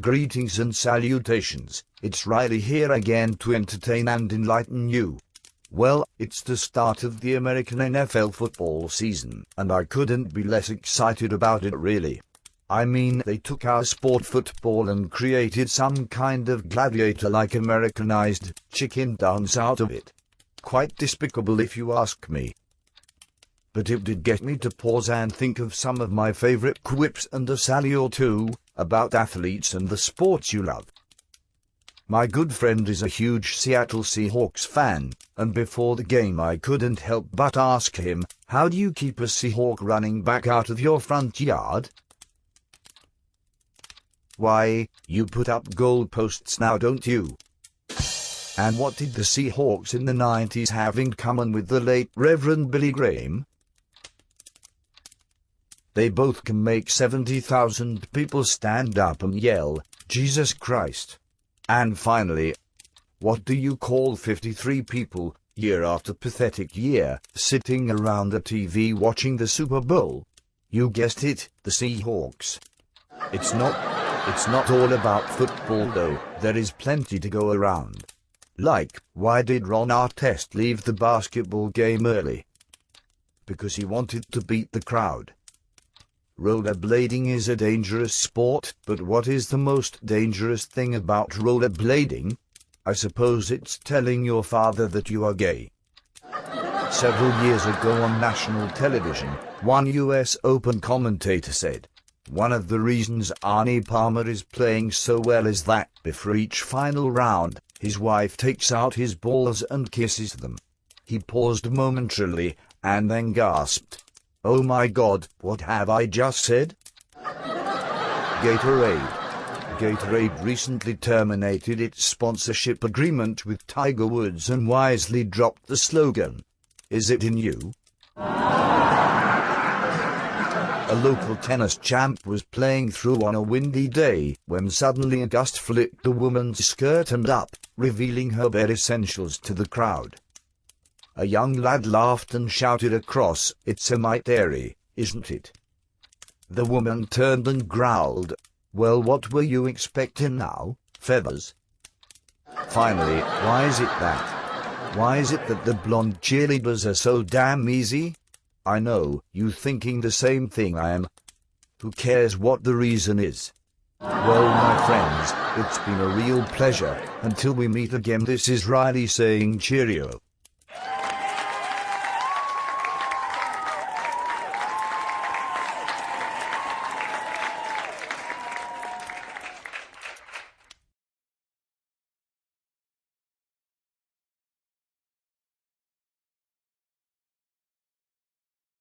Greetings and salutations, it's Riley here again to entertain and enlighten you. Well, it's the start of the American NFL football season, and I couldn't be less excited about it really. I mean, they took our sport football and created some kind of gladiator-like Americanized chicken dance out of it. Quite despicable if you ask me. But it did get me to pause and think of some of my favorite quips and a sally or two about athletes and the sports you love. My good friend is a huge Seattle Seahawks fan, and before the game I couldn't help but ask him, how do you keep a Seahawk running back out of your front yard? Why, you put up goalposts now, don't you? And what did the Seahawks in the 90s have in common with the late Reverend Billy Graham? They both can make 70,000 people stand up and yell, Jesus Christ. And finally, what do you call 53 people, year after pathetic year, sitting around the TV watching the Super Bowl? You guessed it, the Seahawks. It's not all about football though, there is plenty to go around. Like, why did Ron Artest leave the basketball game early? Because he wanted to beat the crowd. Rollerblading is a dangerous sport, but what is the most dangerous thing about rollerblading? I suppose it's telling your father that you are gay. Several years ago on national television, one US Open commentator said, "One of the reasons Arnie Palmer is playing so well is that before each final round, his wife takes out his balls and kisses them." He paused momentarily, and then gasped, "Oh my God, what have I just said?" Gatorade recently terminated its sponsorship agreement with Tiger Woods and wisely dropped the slogan, "Is it in you?" A local tennis champ was playing through on a windy day when suddenly a gust flipped a woman's skirt and up, revealing her bare essentials to the crowd. A young lad laughed and shouted across, "It's a mite airy, isn't it?" The woman turned and growled, "Well, what were you expecting now, feathers?" Finally, why is it that the blonde cheerleaders are so damn easy? I know, you thinking the same thing I am. Who cares what the reason is? Well, my friends, it's been a real pleasure. Until we meet again, this is Riley saying cheerio.